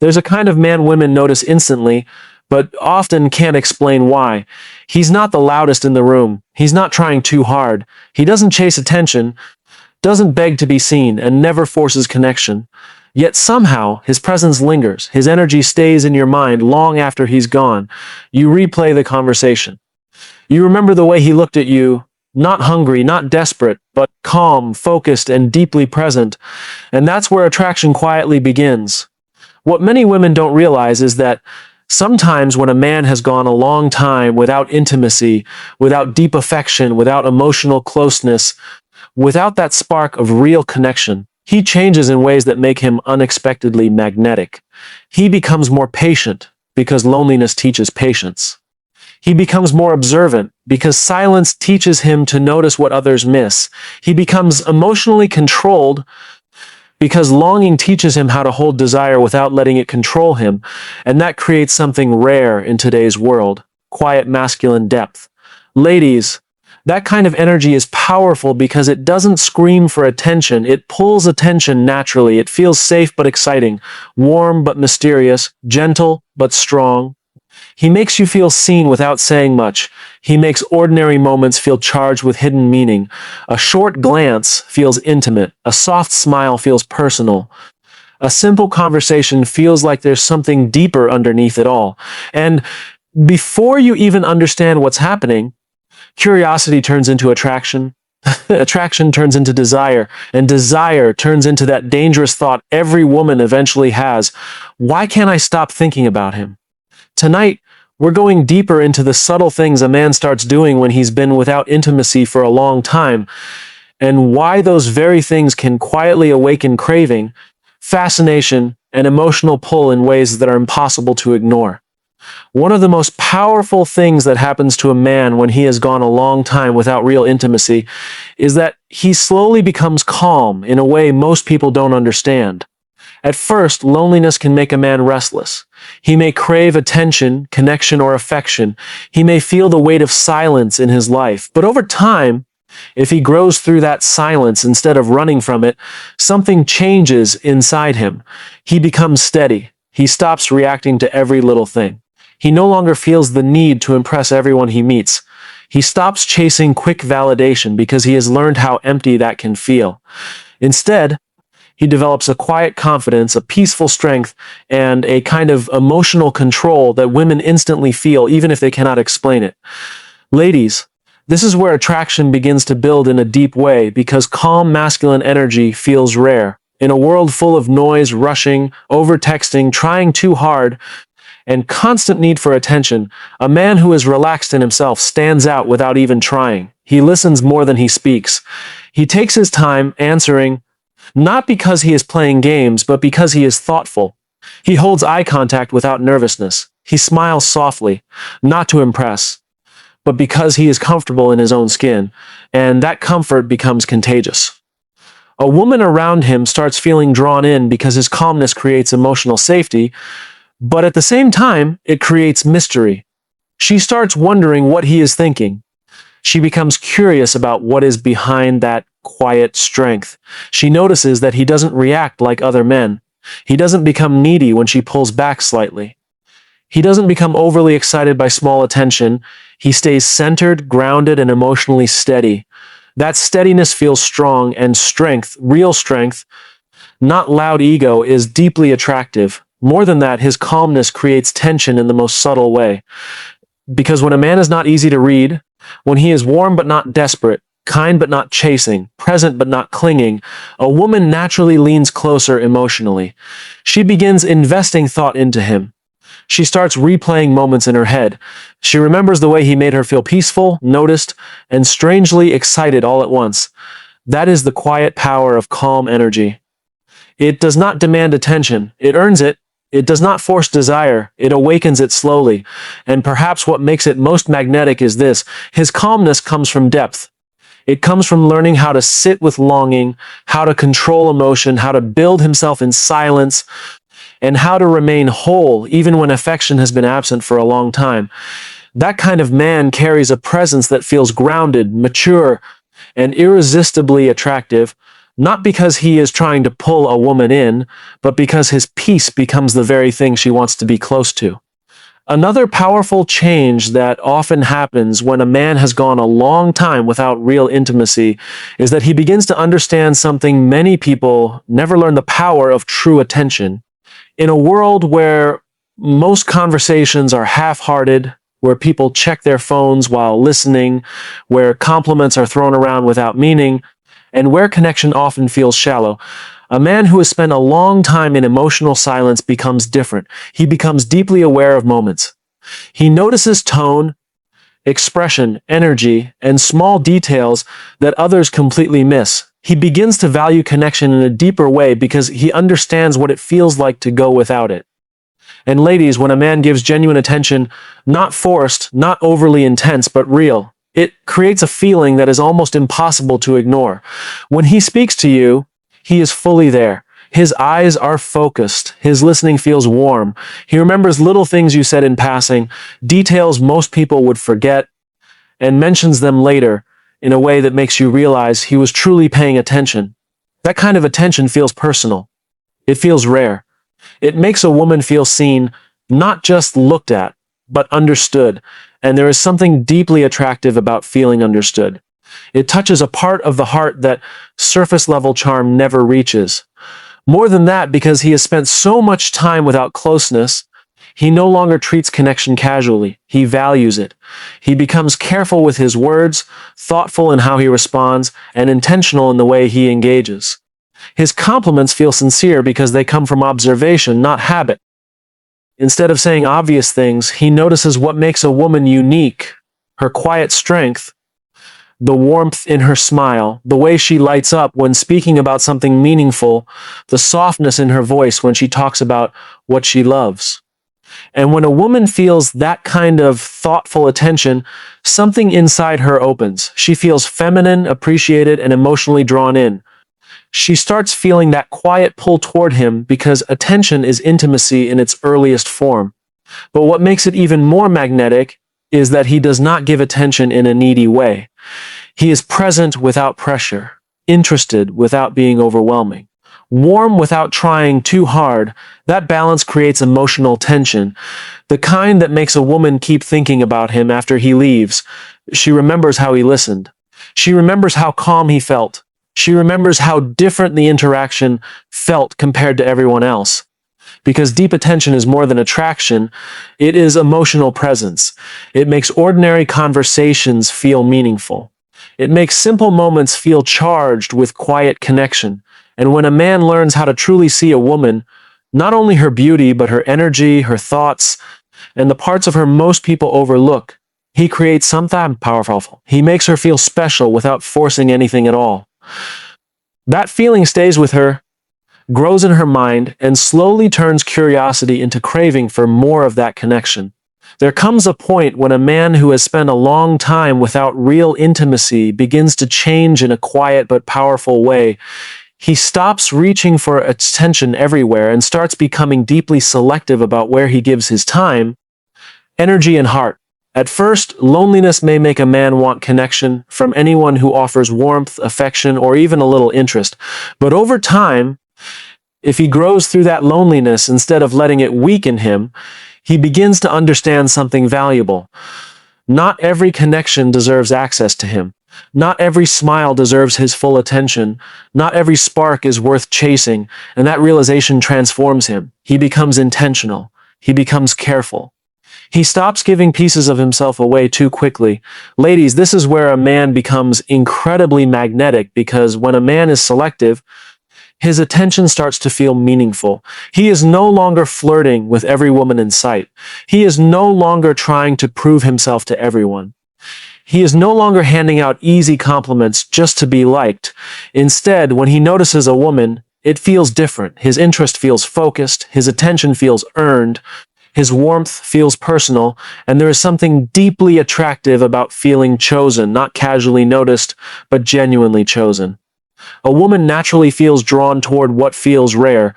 There's a kind of man women notice instantly, but often can't explain why. He's not the loudest in the room. He's not trying too hard. He doesn't chase attention, doesn't beg to be seen, and never forces connection. Yet somehow, his presence lingers. His energy stays in your mind long after he's gone. You replay the conversation. You remember the way he looked at you, not hungry, not desperate, but calm, focused, and deeply present. And that's where attraction quietly begins. What many women don't realize is that sometimes when a man has gone a long time without intimacy, without deep affection, without emotional closeness, without that spark of real connection, he changes in ways that make him unexpectedly magnetic. He becomes more patient because loneliness teaches patience. He becomes more observant because silence teaches him to notice what others miss. He becomes emotionally controlled because longing teaches him how to hold desire without letting it control him, and that creates something rare in today's world: quiet masculine depth. Ladies, that kind of energy is powerful because it doesn't scream for attention, it pulls attention naturally. It feels safe but exciting, warm but mysterious, gentle but strong. He makes you feel seen without saying much. He makes ordinary moments feel charged with hidden meaning. A short glance feels intimate. A soft smile feels personal. A simple conversation feels like there's something deeper underneath it all. And before you even understand what's happening, curiosity turns into attraction. Attraction turns into desire, and desire turns into that dangerous thought every woman eventually has. Why can't I stop thinking about him? Tonight, we're going deeper into the subtle things a man starts doing when he's been without intimacy for a long time, and why those very things can quietly awaken craving, fascination, and emotional pull in ways that are impossible to ignore. One of the most powerful things that happens to a man when he has gone a long time without real intimacy is that he slowly becomes calm in a way most people don't understand. At first, loneliness can make a man restless. He may crave attention, connection, or affection. He may feel the weight of silence in his life. But over time, if he grows through that silence instead of running from it, something changes inside him. He becomes steady. He stops reacting to every little thing. He no longer feels the need to impress everyone he meets. He stops chasing quick validation because he has learned how empty that can feel. Instead, he develops a quiet confidence, a peaceful strength, and a kind of emotional control that women instantly feel even if they cannot explain it. Ladies, this is where attraction begins to build in a deep way because calm masculine energy feels rare. In a world full of noise, rushing, over-texting, trying too hard, and constant need for attention, a man who is relaxed in himself stands out without even trying. He listens more than he speaks. He takes his time answering, not because he is playing games, but because he is thoughtful. He holds eye contact without nervousness. He smiles softly, not to impress, but because he is comfortable in his own skin, and that comfort becomes contagious. A woman around him starts feeling drawn in because his calmness creates emotional safety, but at the same time, it creates mystery. She starts wondering what he is thinking. She becomes curious about what is behind that quiet strength. She notices that he doesn't react like other men. He doesn't become needy when she pulls back slightly. He doesn't become overly excited by small attention. He stays centered, grounded, and emotionally steady. That steadiness feels strong, and strength, real strength, not loud ego, is deeply attractive. More than that, his calmness creates tension in the most subtle way. Because when a man is not easy to read, when he is warm but not desperate, kind but not chasing, present but not clinging, a woman naturally leans closer emotionally. She begins investing thought into him. She starts replaying moments in her head. She remembers the way he made her feel peaceful, noticed, and strangely excited all at once. That is the quiet power of calm energy. It does not demand attention. It earns it. It does not force desire. It awakens it slowly. And perhaps what makes it most magnetic is this: his calmness comes from depth. It comes from learning how to sit with longing, how to control emotion, how to build himself in silence, and how to remain whole even when affection has been absent for a long time. That kind of man carries a presence that feels grounded, mature, and irresistibly attractive. Not because he is trying to pull a woman in, but because his peace becomes the very thing she wants to be close to. Another powerful change that often happens when a man has gone a long time without real intimacy is that he begins to understand something many people never learn: the power of true attention. In a world where most conversations are half-hearted, where people check their phones while listening, where compliments are thrown around without meaning, and where connection often feels shallow, a man who has spent a long time in emotional silence becomes different. He becomes deeply aware of moments. He notices tone, expression, energy, and small details that others completely miss. He begins to value connection in a deeper way because he understands what it feels like to go without it. And ladies, when a man gives genuine attention, not forced, not overly intense, but real, it creates a feeling that is almost impossible to ignore. When he speaks to you, he is fully there. His eyes are focused. His listening feels warm. He remembers little things you said in passing, details most people would forget, and mentions them later in a way that makes you realize he was truly paying attention. That kind of attention feels personal. It feels rare. It makes a woman feel seen, not just looked at, but understood. And there is something deeply attractive about feeling understood. It touches a part of the heart that surface-level charm never reaches. More than that, because he has spent so much time without closeness, he no longer treats connection casually. He values it. He becomes careful with his words, thoughtful in how he responds, and intentional in the way he engages. His compliments feel sincere because they come from observation, not habit. Instead of saying obvious things, he notices what makes a woman unique: her quiet strength, the warmth in her smile, the way she lights up when speaking about something meaningful, the softness in her voice when she talks about what she loves. And when a woman feels that kind of thoughtful attention, something inside her opens. She feels feminine, appreciated, and emotionally drawn in. She starts feeling that quiet pull toward him because attention is intimacy in its earliest form. But what makes it even more magnetic is that he does not give attention in a needy way. He is present without pressure, interested without being overwhelming, warm without trying too hard. That balance creates emotional tension, the kind that makes a woman keep thinking about him after he leaves. She remembers how he listened. She remembers how calm he felt. She remembers how different the interaction felt compared to everyone else. Because deep attention is more than attraction, it is emotional presence. It makes ordinary conversations feel meaningful. It makes simple moments feel charged with quiet connection. And when a man learns how to truly see a woman, not only her beauty, but her energy, her thoughts, and the parts of her most people overlook, he creates something powerful. He makes her feel special without forcing anything at all. That feeling stays with her, grows in her mind, and slowly turns curiosity into craving for more of that connection. There comes a point when a man who has spent a long time without real intimacy begins to change in a quiet but powerful way. He stops reaching for attention everywhere and starts becoming deeply selective about where he gives his time, energy, and heart. At first, loneliness may make a man want connection from anyone who offers warmth, affection, or even a little interest. But over time, if he grows through that loneliness instead of letting it weaken him, he begins to understand something valuable. Not every connection deserves access to him. Not every smile deserves his full attention. Not every spark is worth chasing, and that realization transforms him. He becomes intentional. He becomes careful. He stops giving pieces of himself away too quickly. Ladies, this is where a man becomes incredibly magnetic, because when a man is selective, his attention starts to feel meaningful. He is no longer flirting with every woman in sight. He is no longer trying to prove himself to everyone. He is no longer handing out easy compliments just to be liked. Instead, when he notices a woman, it feels different. His interest feels focused. His attention feels earned. His warmth feels personal, and there is something deeply attractive about feeling chosen, not casually noticed, but genuinely chosen. A woman naturally feels drawn toward what feels rare.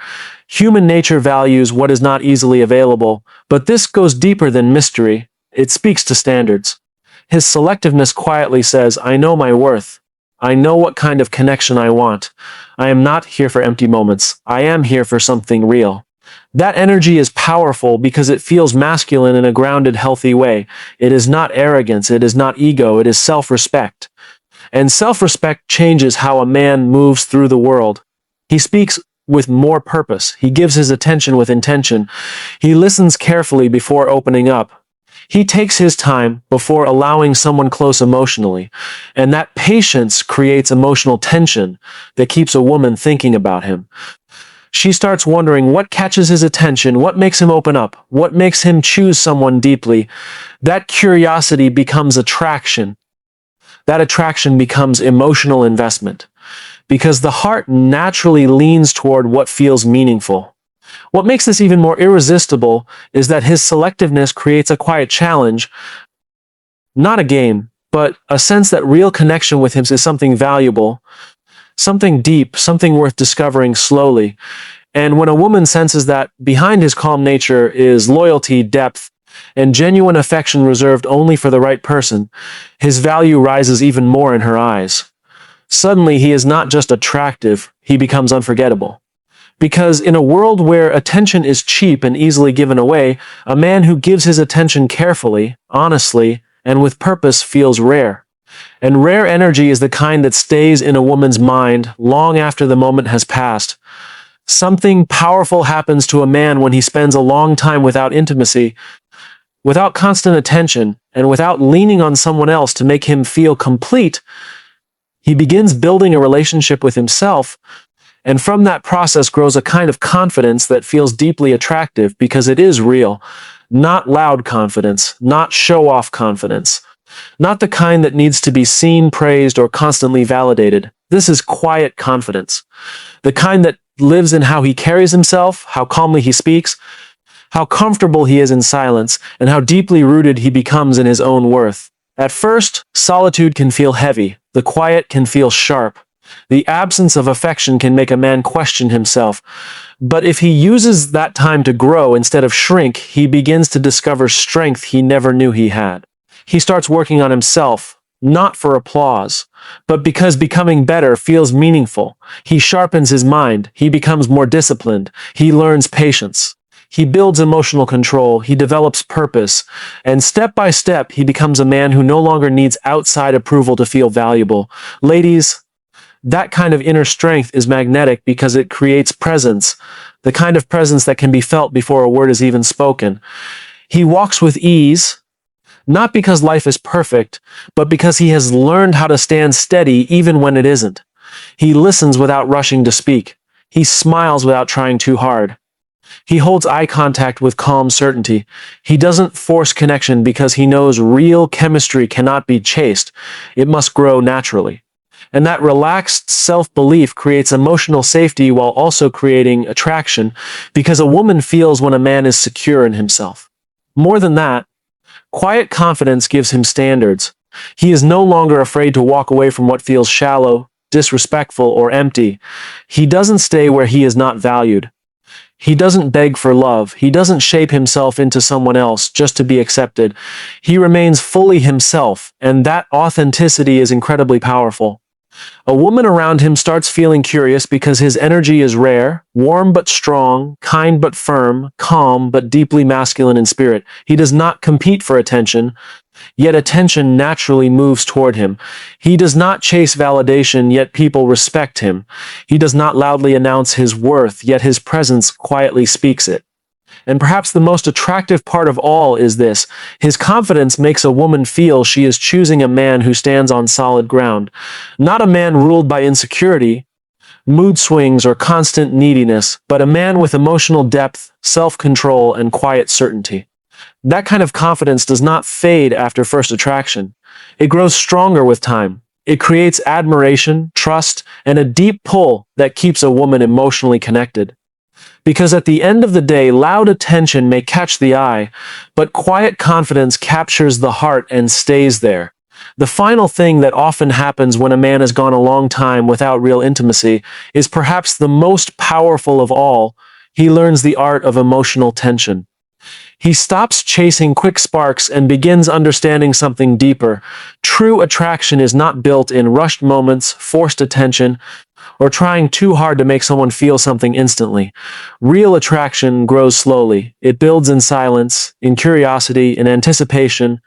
Human nature values what is not easily available, but this goes deeper than mystery. It speaks to standards. His selectiveness quietly says, "I know my worth. I know what kind of connection I want. I am not here for empty moments. I am here for something real. That energy is powerful because it feels masculine in a grounded, healthy way. It is not arrogance, it is not ego, it is self-respect. And self-respect changes how a man moves through the world. He speaks with more purpose. He gives his attention with intention. He listens carefully before opening up. He takes his time before allowing someone close emotionally. And that patience creates emotional tension that keeps a woman thinking about him. She starts wondering what catches his attention, what makes him open up, what makes him choose someone deeply. That curiosity becomes attraction. That attraction becomes emotional investment. Because the heart naturally leans toward what feels meaningful. What makes this even more irresistible is that his selectiveness creates a quiet challenge, not a game, but a sense that real connection with him is something valuable, something deep, something worth discovering slowly. And when a woman senses that behind his calm nature is loyalty, depth, and genuine affection reserved only for the right person, his value rises even more in her eyes. Suddenly, he is not just attractive, he becomes unforgettable. Because in a world where attention is cheap and easily given away, a man who gives his attention carefully, honestly, and with purpose feels rare. And rare energy is the kind that stays in a woman's mind long after the moment has passed. Something powerful happens to a man when he spends a long time without intimacy, without constant attention, and without leaning on someone else to make him feel complete. He begins building a relationship with himself, and from that process grows a kind of confidence that feels deeply attractive because it is real. Not loud confidence, not show-off confidence, not the kind that needs to be seen, praised, or constantly validated. This is quiet confidence, the kind that lives in how he carries himself, how calmly he speaks, how comfortable he is in silence, and how deeply rooted he becomes in his own worth. At first, solitude can feel heavy, the quiet can feel sharp. The absence of affection can make a man question himself. But if he uses that time to grow instead of shrink, he begins to discover strength he never knew he had. He starts working on himself, not for applause, but because becoming better feels meaningful. He sharpens his mind, he becomes more disciplined, he learns patience. He builds emotional control, he develops purpose, and step by step, he becomes a man who no longer needs outside approval to feel valuable. Ladies, that kind of inner strength is magnetic because it creates presence, the kind of presence that can be felt before a word is even spoken. He walks with ease, not because life is perfect, but because he has learned how to stand steady even when it isn't. He listens without rushing to speak. He smiles without trying too hard. He holds eye contact with calm certainty. He doesn't force connection because he knows real chemistry cannot be chased. It must grow naturally. And that relaxed self-belief creates emotional safety while also creating attraction because a woman feels when a man is secure in himself. More than that, quiet confidence gives him standards. He is no longer afraid to walk away from what feels shallow, disrespectful, or empty. He doesn't stay where he is not valued. He doesn't beg for love. He doesn't shape himself into someone else just to be accepted. He remains fully himself, and that authenticity is incredibly powerful. A woman around him starts feeling curious because his energy is rare, warm but strong, kind but firm, calm but deeply masculine in spirit. He does not compete for attention, yet attention naturally moves toward him. He does not chase validation, yet people respect him. He does not loudly announce his worth, yet his presence quietly speaks it. And perhaps the most attractive part of all is this: his confidence makes a woman feel she is choosing a man who stands on solid ground, not a man ruled by insecurity, mood swings, or constant neediness, but a man with emotional depth, self-control, and quiet certainty. That kind of confidence does not fade after first attraction. It grows stronger with time. It creates admiration, trust, and a deep pull that keeps a woman emotionally connected. Because at the end of the day, loud attention may catch the eye, but quiet confidence captures the heart and stays there. The final thing that often happens when a man has gone a long time without real intimacy is perhaps the most powerful of all. He learns the art of emotional tension. He stops chasing quick sparks and begins understanding something deeper. True attraction is not built in rushed moments, forced attention, or trying too hard to make someone feel something instantly. Real attraction grows slowly. It builds in silence, in curiosity, in anticipation,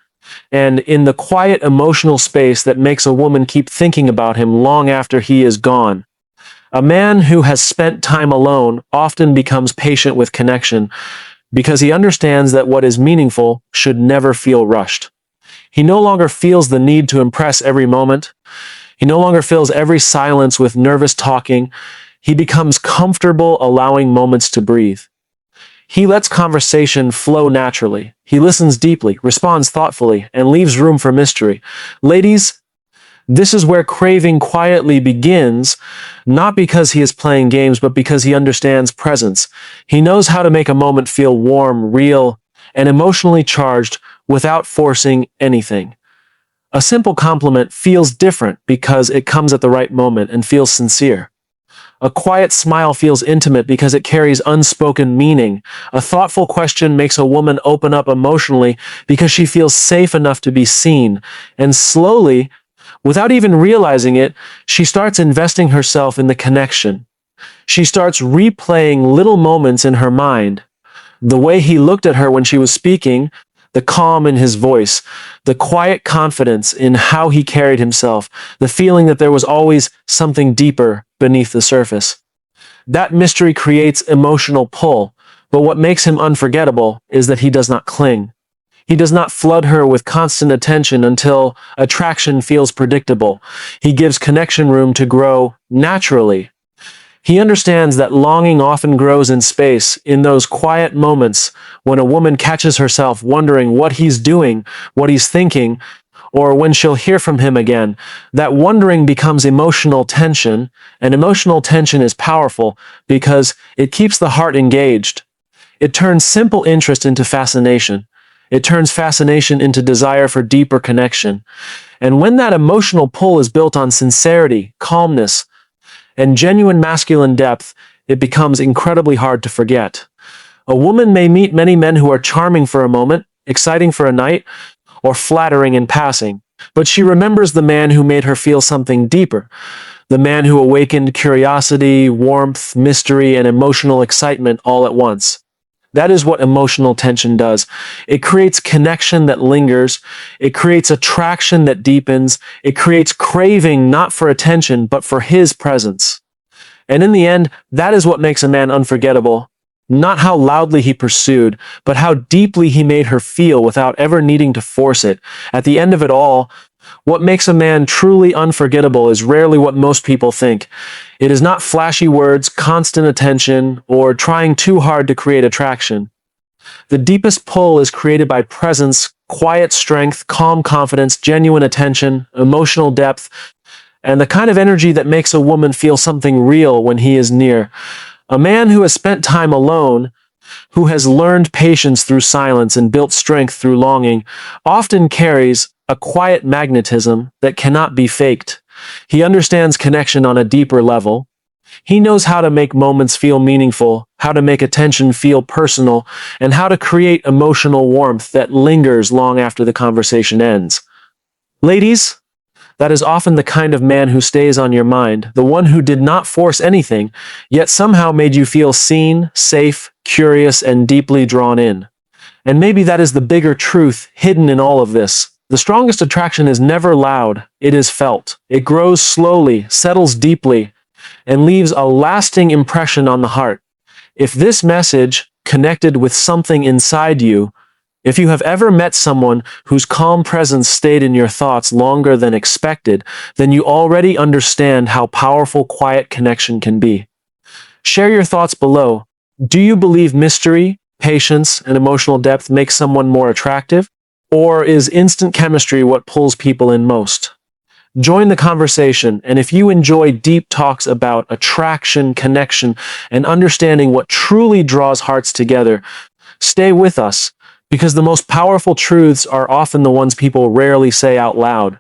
and in the quiet emotional space that makes a woman keep thinking about him long after he is gone. A man who has spent time alone often becomes patient with connection because he understands that what is meaningful should never feel rushed. He no longer feels the need to impress every moment. He no longer fills every silence with nervous talking. He becomes comfortable allowing moments to breathe. He lets conversation flow naturally. He listens deeply, responds thoughtfully, and leaves room for mystery. Ladies, this is where craving quietly begins, not because he is playing games, but because he understands presence. He knows how to make a moment feel warm, real, and emotionally charged without forcing anything. A simple compliment feels different because it comes at the right moment and feels sincere. A quiet smile feels intimate because it carries unspoken meaning. A thoughtful question makes a woman open up emotionally because she feels safe enough to be seen. And slowly, without even realizing it, she starts investing herself in the connection. She starts replaying little moments in her mind. The way he looked at her when she was speaking, the calm in his voice, the quiet confidence in how he carried himself, the feeling that there was always something deeper beneath the surface. That mystery creates emotional pull, but what makes him unforgettable is that he does not cling. He does not flood her with constant attention until attraction feels predictable. He gives connection room to grow naturally. He understands that longing often grows in space, in those quiet moments when a woman catches herself wondering what he's doing, what he's thinking, or when she'll hear from him again. That wondering becomes emotional tension, and emotional tension is powerful because it keeps the heart engaged. It turns simple interest into fascination. It turns fascination into desire for deeper connection. And when that emotional pull is built on sincerity, calmness, and genuine masculine depth, it becomes incredibly hard to forget. A woman may meet many men who are charming for a moment, exciting for a night, or flattering in passing, but she remembers the man who made her feel something deeper, the man who awakened curiosity, warmth, mystery, and emotional excitement all at once. That is what emotional tension does. It creates connection that lingers. It creates attraction that deepens. It creates craving not for attention, but for his presence. And in the end, that is what makes a man unforgettable. Not how loudly he pursued, but how deeply he made her feel without ever needing to force it. At the end of it all, what makes a man truly unforgettable is rarely what most people think. It is not flashy words, constant attention, or trying too hard to create attraction. The deepest pull is created by presence, quiet strength, calm confidence, genuine attention, emotional depth, and the kind of energy that makes a woman feel something real when he is near. A man who has spent time alone, who has learned patience through silence and built strength through longing, often carries a quiet magnetism that cannot be faked. He understands connection on a deeper level. He knows how to make moments feel meaningful, how to make attention feel personal, and how to create emotional warmth that lingers long after the conversation ends. Ladies, that is often the kind of man who stays on your mind, the one who did not force anything, yet somehow made you feel seen, safe, curious, and deeply drawn in. And maybe that is the bigger truth hidden in all of this. The strongest attraction is never loud, it is felt. It grows slowly, settles deeply, and leaves a lasting impression on the heart. If this message connected with something inside you, if you have ever met someone whose calm presence stayed in your thoughts longer than expected, then you already understand how powerful quiet connection can be. Share your thoughts below. Do you believe mystery, patience, and emotional depth make someone more attractive? Or is instant chemistry what pulls people in most? Join the conversation, and if you enjoy deep talks about attraction, connection, and understanding what truly draws hearts together, stay with us, because the most powerful truths are often the ones people rarely say out loud.